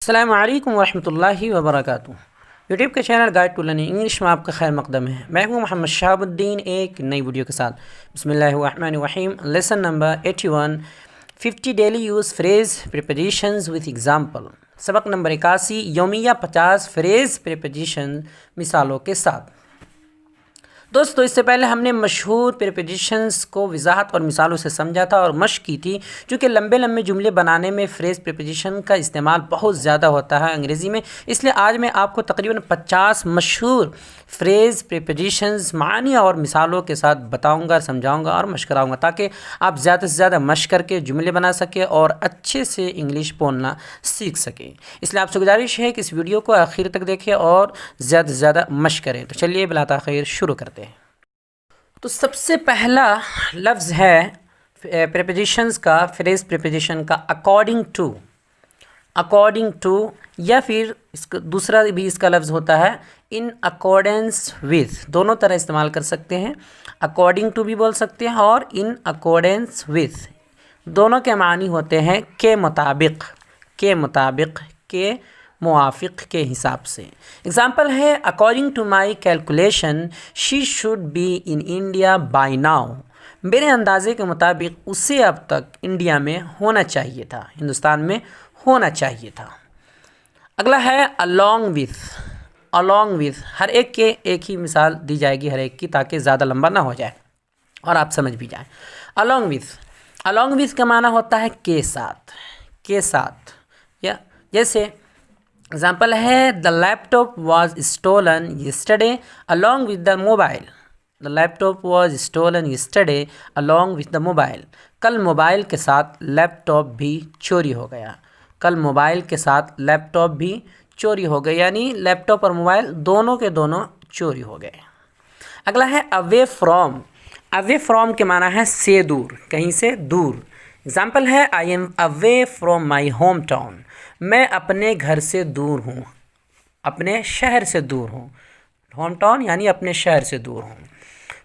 السلام علیکم ورحمۃ اللہ وبرکاتہ۔ یوٹیوب کے channel guide to learning English میں آپ کا خیر مقدم ہے۔ میں ہوں محمد شہاب الدین ایک نئی ویڈیو کے ساتھ۔ بسم اللہ الرحمن الرحیم۔ Lesson number 81، 50 daily use phrases prepositions with example. سبق نمبر 81، یومیہ 50 فریز پریپوزیشن مثالوں کے ساتھ۔ دوستو، اس سے پہلے ہم نے مشہور پریپوزیشنز کو وضاحت اور مثالوں سے سمجھا تھا اور مشق کی تھی، چونکہ لمبے لمبے جملے بنانے میں فریز پریپوزیشن کا استعمال بہت زیادہ ہوتا ہے انگریزی میں، اس لیے آج میں آپ کو تقریباً 50 مشہور فریز پریپوزیشنز معنی اور مثالوں کے ساتھ بتاؤں گا، سمجھاؤں گا اور مشق کراؤں گا، تاکہ آپ زیادہ سے زیادہ مشق کر کے جملے بنا سکیں اور اچھے سے انگلش بولنا سیکھ سکیں۔ اس لیے آپ سے گزارش ہے کہ اس ویڈیو کو آخر تک دیکھیں اور زیادہ سے زیادہ مشق کریں۔ تو چلیے بلا تاخیر شروع کرتے ہیں۔ تو سب سے پہلا لفظ ہے پریپوزیشنز کا، فریز پریپوزیشن کا اکارڈنگ ٹو۔ اکارڈنگ ٹو، یا پھر اس کا دوسرا بھی اس کا لفظ ہوتا ہے ان اکارڈنس وتھ، دونوں طرح استعمال کر سکتے ہیں۔ اکارڈنگ ٹو بھی بول سکتے ہیں اور ان اکارڈنس وتھ، دونوں کے معنی ہوتے ہیں کے مطابق، کے مطابق، کے موافق کے حساب سے۔ اگزامپل ہے according to my calculation she should be in India by now. میرے اندازے کے مطابق اسے اب تک انڈیا میں ہونا چاہیے تھا، ہندوستان میں ہونا چاہیے تھا۔ اگلا ہے along with۔ along with، ہر ایک کے ایک ہی مثال دی جائے گی ہر ایک کی، تاکہ زیادہ لمبا نہ ہو جائے اور آپ سمجھ بھی جائیں۔ along with، along with کا معنی ہوتا ہے کے ساتھ، کے ساتھ، یا جیسے اگزامپل ہے the laptop was stolen yesterday along with the mobile۔ the laptop was stolen yesterday along with the mobile۔ کل موبائل کے ساتھ لیپ ٹاپ بھی چوری ہو گیا۔ کل موبائل کے ساتھ لیپ ٹاپ بھی چوری ہو گیا، یعنی لیپ ٹاپ اور موبائل دونوں کے دونوں چوری ہو گئے۔ اگلا ہے away from۔ away from کے معنی ہے سے دور، کہیں سے دور۔ اگزامپل ہے I am away from my home town۔ میں اپنے گھر سے دور ہوں، اپنے شہر سے دور ہوں۔ ہوم ٹاؤن یعنی اپنے شہر سے دور ہوں۔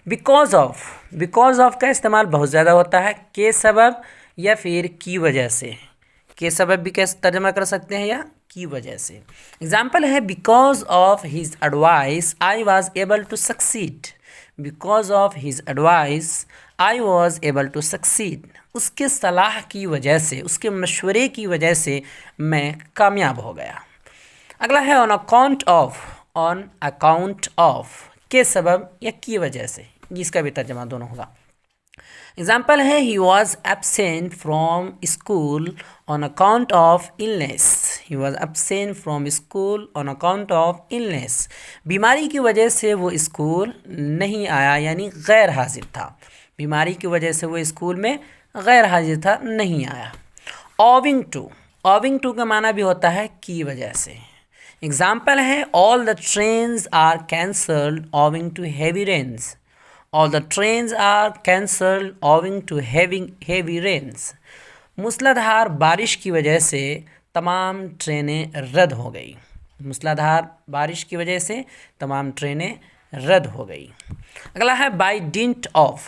بیکاز آف، بیکاز آف کا استعمال بہت زیادہ ہوتا ہے کے سبب یا پھر کی وجہ سے۔ کے سبب بھی کیسے ترجمہ کر سکتے ہیں، یا کی وجہ سے۔ اگزامپل ہے because of his advice I was able to succeed. Because of his advice I was able to succeed. اس کے صلاح کی وجہ سے، اس کے مشورے کی وجہ سے میں کامیاب ہو گیا۔ اگلا ہے on account of. On account of کے سبب یا کی وجہ سے، جس کا بھی ترجمہ دونوں ہوگا۔ اگزامپل ہے he was absent from school on account of illness۔ He was absent from school on account of illness۔ بیماری کی وجہ سے وہ اسکول نہیں آیا، یعنی غیر حاضر تھا۔ بیماری کی وجہ سے وہ اسکول میں غیر حاضر تھا، نہیں آیا۔ اوونگ ٹو۔ اوونگ ٹو کا معنی بھی ہوتا ہے کی وجہ سے۔ اگزامپل ہے all the trains are cancelled owing to heavy rains۔ all the trains are cancelled owing to heavy rains۔ موسلا دھار بارش کی وجہ سے تمام ٹرینیں رد ہو گئی۔ موسلا دھار بارش کی وجہ سے تمام ٹرینیں رد ہو گئی۔ اگلا ہے by didn't of.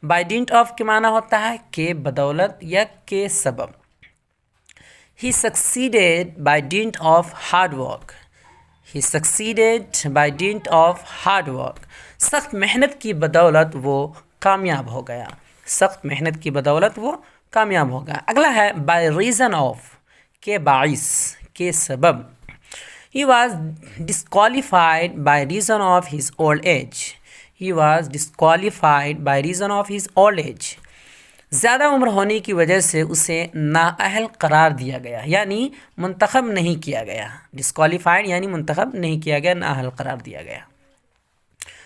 By didn't of کے معنی ہوتا ہے کے بدولت یا کے سبب۔ He succeeded by dint of hard work۔ He succeeded by dint of hard work۔ سخت محنت کی بدولت وہ کامیاب ہو گیا۔ سخت محنت کی بدولت وہ کامیاب ہو گیا۔ اگلا ہے by reason of کے باعث، کے سبب۔ He was disqualified by reason of his old age۔ He was disqualified by reason of his old age۔ زیادہ عمر ہونے کی وجہ سے اسے نااہل قرار دیا گیا، یعنی منتخب نہیں کیا گیا۔ ڈسکوالیفائڈ یعنی منتخب نہیں کیا گیا، نااہل قرار دیا گیا۔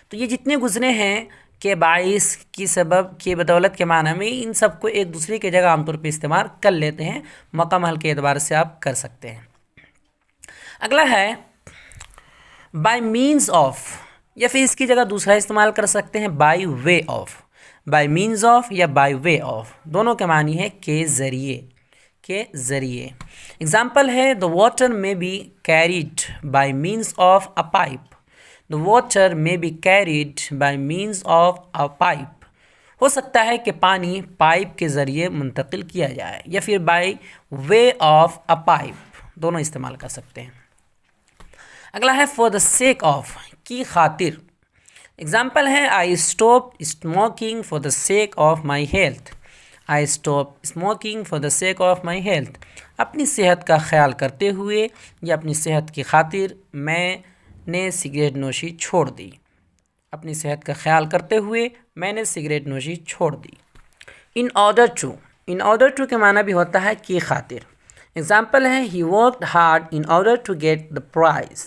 تو یہ جتنے گزرے ہیں کہ باعث، کی سبب، کے بدولت کے معنی میں، ان سب کو ایک دوسرے کی جگہ عام طور پہ استعمال کر لیتے ہیں، موقع محل کے اعتبار سے آپ کر سکتے ہیں۔ اگلا ہے بائی مینز آف، یا پھر اس کی جگہ دوسرا استعمال کر سکتے ہیں by way of. By means of یا بائی وے آف، دونوں کے معنی ہے کے ذریعے، کے ذریعے۔ اگزامپل ہے the water may be carried by means of a pipe۔ the water may be carried by means of a pipe۔ ہو سکتا ہے کہ پانی پائپ کے ذریعے منتقل کیا جائے، یا پھر by way of a pipe۔ دونوں استعمال کر سکتے ہیں. اگلا ہے فار دا سیک آف، کی خاطر. اگزامپل ہے I stop smoking for the sake of my health. I stop smoking for the sake of my health. اپنی صحت کا خیال کرتے ہوئے یا اپنی صحت کی خاطر میں نے سگریٹ نوشی چھوڑ دی. اپنی صحت کا خیال کرتے ہوئے میں نے سگریٹ نوشی چھوڑ دی. In order to, in order to کے معنی بھی ہوتا ہے کی خاطر. اگزامپل ہے he worked hard in order to get the prize.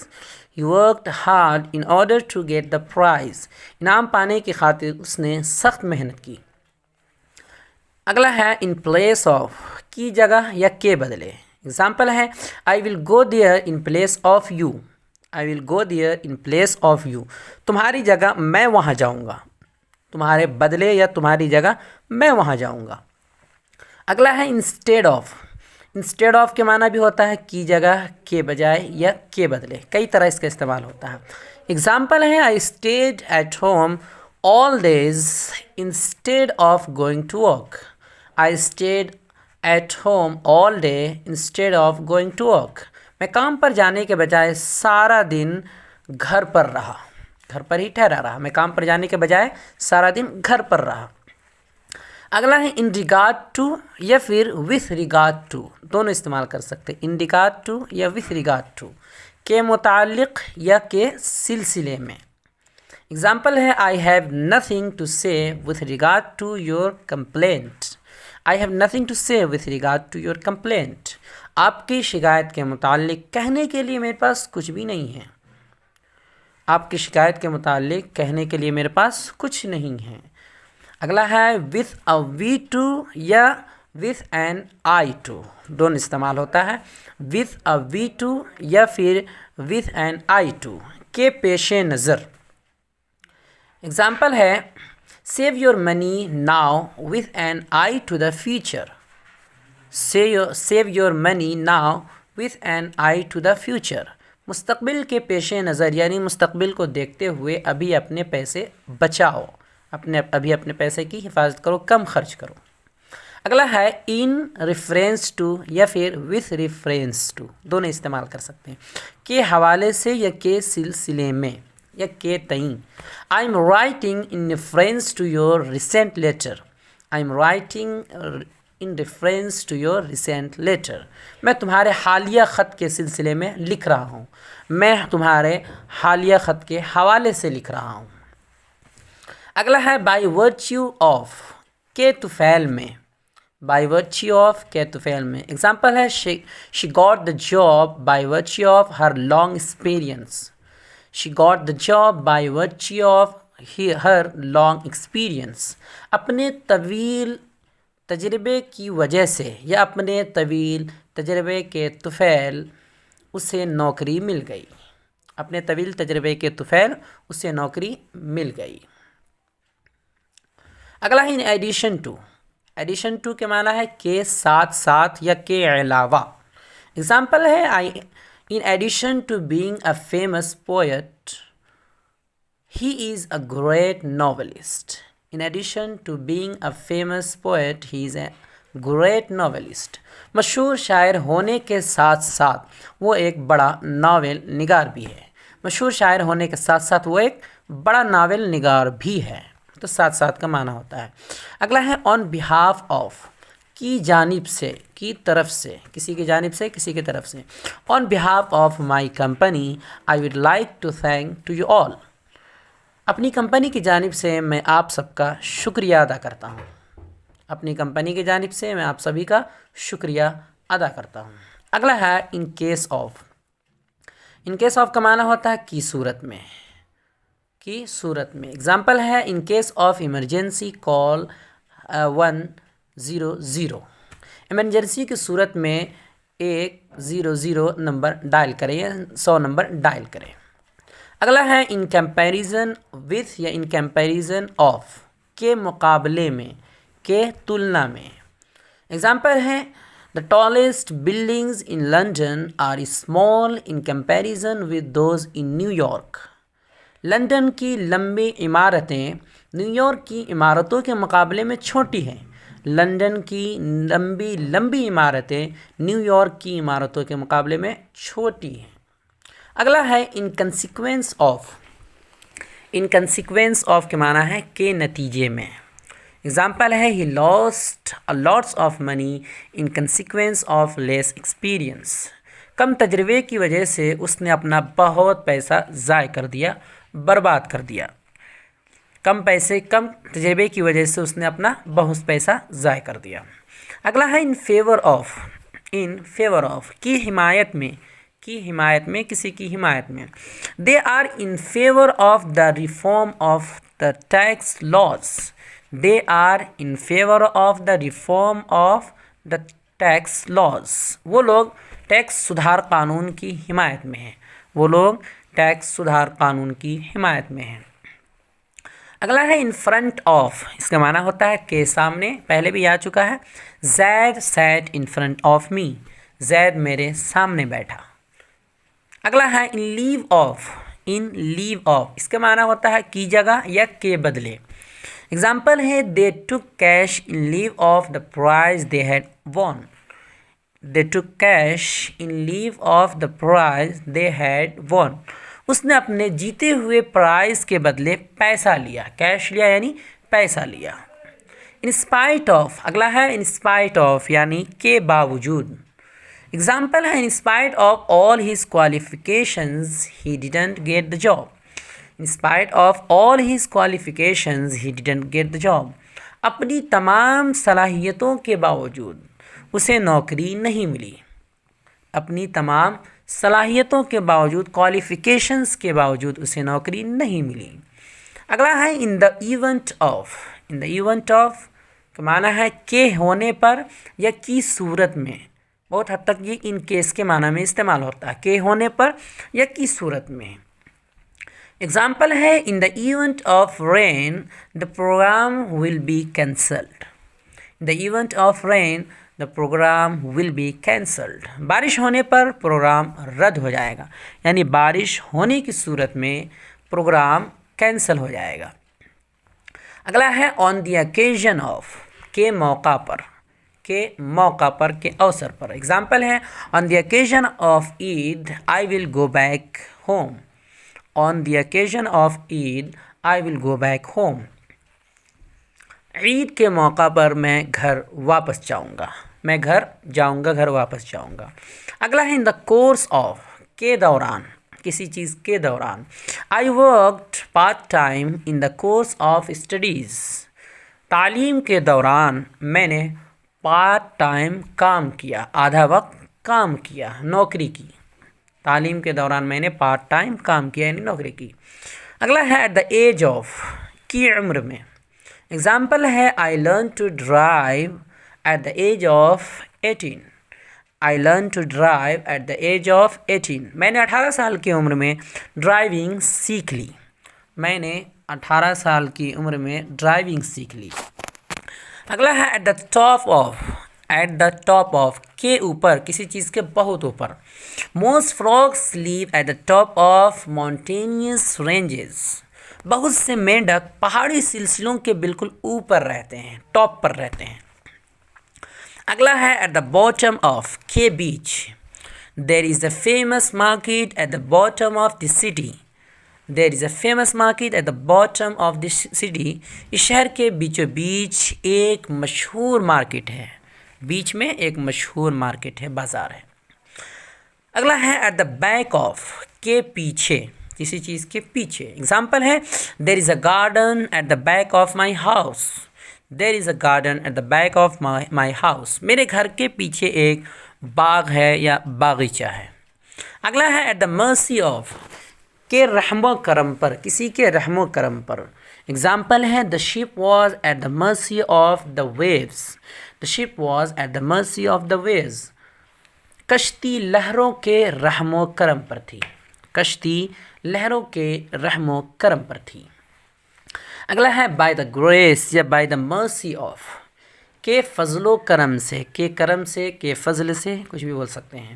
He worked hard in order to get the prize. انعام پانے کی خاطر اس نے سخت محنت کی. اگلا ہے ان پلیس آف، کی جگہ یا کے بدلے. اگزامپل ہے I will go there in place of you. I will go there in place of you. تمہاری جگہ میں وہاں جاؤں گا. تمہارے بدلے یا تمہاری جگہ میں وہاں جاؤں گا. اگلا ہے انسٹیڈ آف. انسٹیڈ آف کے معنی بھی ہوتا ہے کی جگہ کے بجائے یا کے بدلے. کئی طرح اس کا استعمال ہوتا ہے. اگزامپل ہے I stayed at home all days instead of going to work. I stayed at home all day instead of going to work. میں کام پر جانے کے بجائے سارا دن گھر پر رہا، گھر پر ہی ٹھہرا رہا. میں کام پر جانے کے بجائے سارا دن گھر پر رہا. اگلا ہے ان ریگارڈ ٹو یا پھر وتھ ریگارڈ ٹو. دونوں استعمال کر سکتے. ان ریگارڈ ٹو یا وتھ ریگارڈ ٹو، کے متعلق یا کے سلسلے میں. اگزامپل ہے I have nothing to say with regard to your complaint. I have nothing to say with regard to your complaint. آپ کی شکایت کے متعلق کہنے کے لیے میرے پاس کچھ بھی نہیں ہے. آپ کی شکایت کے متعلق کہنے کے لیے میرے پاس کچھ نہیں ہے. اگلا ہے وتھ اے وی ٹو یا وتھ این آئی ٹو. دونوں استعمال ہوتا ہے. وتھ اے وی ٹو یا پھر وتھ این آئی ٹو، کے پیش نظر. اگزامپل ہے save your money now with an eye to the future. Save your money now with an eye to the future. مستقبل کے پیش نظر یعنی مستقبل کو دیکھتے ہوئے ابھی اپنے پیسے بچاؤ. ابھی اپنے پیسے کی حفاظت کرو، کم خرچ کرو. اگلا ہے ان ریفرنس ٹو یا پھر وتھ ریفرنس ٹو. دونوں استعمال کر سکتے ہیں. کے حوالے سے یا کے سلسلے میں یا کے تئیں. I am writing in reference to your recent letter. I am writing in reference to your recent letter. میں تمہارے حالیہ خط کے سلسلے میں لکھ رہا ہوں. میں تمہارے حالیہ خط کے حوالے سے لکھ رہا ہوں. اگلا ہے بائی ورچیو آف، کے طفیل میں. بائی ورچیو آف، کے طفیل میں. اگزامپل ہے she got the job by virtue of her long experience. She got the job by virtue of her long experience. اپنے طویل تجربے کی وجہ سے یا اپنے طویل تجربے کے طفیل اسے نوکری مل گئی. اپنے طویل تجربے کے طفیل اسے نوکری مل گئی. اگلا ہے in addition to. Addition to کے معنی ہے کے ساتھ ساتھ یا کے علاوہ. اگزامپل ہے In addition to being a famous poet, he is a great novelist. In addition to being a famous poet, he is a great novelist. مشہور شاعر ہونے کے ساتھ ساتھ وہ ایک بڑا ناول نگار بھی ہے. مشہور شاعر ہونے کے ساتھ ساتھ وہ ایک بڑا ناول نگار بھی ہے. تو ساتھ ساتھ کا معنی ہوتا ہے. اگلا ہے on behalf of، کی جانب سے، کی طرف سے، کسی کی جانب سے، کسی کی طرف سے. On behalf of my company I would like to thank to you all. اپنی کمپنی کی جانب سے میں آپ سب کا شکریہ ادا کرتا ہوں. اپنی کمپنی کی جانب سے میں آپ سبھی کا شکریہ ادا کرتا ہوں. اگلا ہے in case of. In case of کا معنی ہوتا ہے کی صورت میں، کی صورت میں. اگزامپل ہے in case of emergency call 100. Emergency کی صورت میں 100 نمبر ڈائل کریں یا 100 نمبر ڈائل کریں. اگلا ہے ان کمپیریزن وتھ یا ان کمپیریزن آف، کے مقابلے میں، کے تلنا میں. اگزامپل ہے the tallest buildings in London are small in comparison with those in New York. London کی لمبی عمارتیں نیو یارک کی عمارتوں کے مقابلے میں چھوٹی ہیں. لندن کی لمبی لمبی عمارتیں نیو یارک کی عمارتوں کے مقابلے میں چھوٹی ہیں۔ اگلا ہے انکنسیکوینس آف۔ انکنسیکوینس آف کے معنی ہے کہ نتیجے میں۔ اگزامپل ہے he lost lots of money in consequence of less experience. کم تجربے کی وجہ سے اس نے اپنا بہت پیسہ ضائع کر دیا، برباد کر دیا۔ کم تجربے کی وجہ سے اس نے اپنا بہت پیسہ ضائع کر دیا۔ اگلا ہے in favour of. In favour of کی حمایت میں، کسی کی حمایت میں۔ They are in favour of the reform of the tax laws. They are in favour of the reform of the tax laws. وہ لوگ ٹیکس سدھار قانون کی حمایت میں ہیں۔ وہ لوگ ٹیکس سدھار قانون کی حمایت میں ہیں۔ اگلا ہے ان فرنٹ آف۔ اس کا معنی ہوتا ہے کہ سامنے، پہلے بھی آ چکا ہے۔ Zaid sat in front of me. Zaid میرے سامنے بیٹھا۔ اگلا ہے ان lieu of. In lieu of اس کا معنی ہوتا ہے کی جگہ یا کے بدلے۔ اگزامپل ہے they took cash in lieu of the prize they had won۔ They took cash in lieu of the prize they had won۔ اس نے اپنے جیتے ہوئے پرائز کے بدلے پیسہ لیا۔ کیش لیا یعنی پیسہ لیا۔ ان اسپائٹ آف، اگلا ہے ان اسپائٹ آف یعنی کے باوجود۔ اگزامپل ہے in spite of all his qualifications he didn't get the job۔ In spite of all his qualifications he didn't get the job۔ اپنی تمام صلاحیتوں کے باوجود اسے نوکری نہیں ملی۔ اپنی تمام صلاحیتوں کے باوجود، qualifications کے باوجود اسے نوکری نہیں ملی۔ اگلا ہے in the event of۔ in the event of کا معنی ہے کہ ہونے پر یا کی صورت میں۔ بہت حد تک یہ ان کیس کے معنی میں استعمال ہوتا ہے، کہ ہونے پر یا کی صورت میں۔ اگزامپل ہے in the event of rain the programme will be cancelled. In the event of rain the programme will be cancelled. بارش ہونے پر پروگرام رد ہو جائے گا، یعنی بارش ہونے کی صورت میں پروگرام کینسل ہو جائے گا۔ اگلا ہے آن دی اوکیزن آف، کے موقع پر، کے موقع پر، کے اوسر پر۔ اگزامپل ہے on the occasion of Eid I will go back home. On the occasion of Eid I will go back home. Eid کے موقع پر میں گھر واپس جاؤں گا، میں گھر جاؤں گا، گھر واپس جاؤں گا۔ اگلا ہے ان دا کورس آف، کے دوران، کسی چیز کے دوران۔ I worked part time in the course of studies. تعلیم کے دوران میں نے پارٹ ٹائم کام کیا، آدھا وقت کام کیا، نوکری کی۔ تعلیم کے دوران میں نے پارٹ ٹائم کام کیا یعنی نوکری کی۔ اگلا ہے ایٹ دا ایج آف، کی عمر میں۔ اگزامپل ہے I learn to drive at the age of 18۔ I learn to drive at the age of 18۔ میں نے 18 سال کی عمر میں ڈرائیونگ سیکھ لی۔ میں نے 18 سال کی عمر میں ڈرائیونگ سیکھ لی۔ اگلا ہے at the top of. At the top of کے اوپر، کسی چیز کے بہت اوپر۔ Most frogs live at the top of mountainous ranges. بہت سے مینڈک پہاڑی سلسلوں کے بالکل اوپر رہتے ہیں، ٹاپ پر رہتے ہیں۔ اگلا ہے ایٹ دا باٹم آف، کے بیچ۔ There is a famous market at the bottom of the city. There is a famous market at the bottom of the city. اس شہر کے بیچوں بیچ ایک مشہور مارکیٹ ہے، بیچ میں ایک مشہور مارکیٹ ہے، بازار ہے۔ اگلا ہے ایٹ دا بیک آف، کے پیچھے، کسی چیز کے پیچھے۔ اگزامپل ہے there is a garden at the back of my house. There is a garden at the back of my house. میرے گھر کے پیچھے ایک باغ ہے یا باغیچہ ہے۔ اگلا ہے ایٹ دا مرسی آف، کے رحم و کرم پر، کسی کے رحم و کرم پر۔ اگزامپل ہے دا ship was at the mercy of the waves. The ship was at the mercy of the views. کشتی لہروں کے رحم و کرم پر تھی۔ کشتی لہروں کے رحم و کرم پر تھی۔ اگلا ہے بائی دا گریس یا بائی دا مرسی آف، کے فضل و کرم سے، کے کرم سے، کے فضل سے، کچھ بھی بول سکتے ہیں۔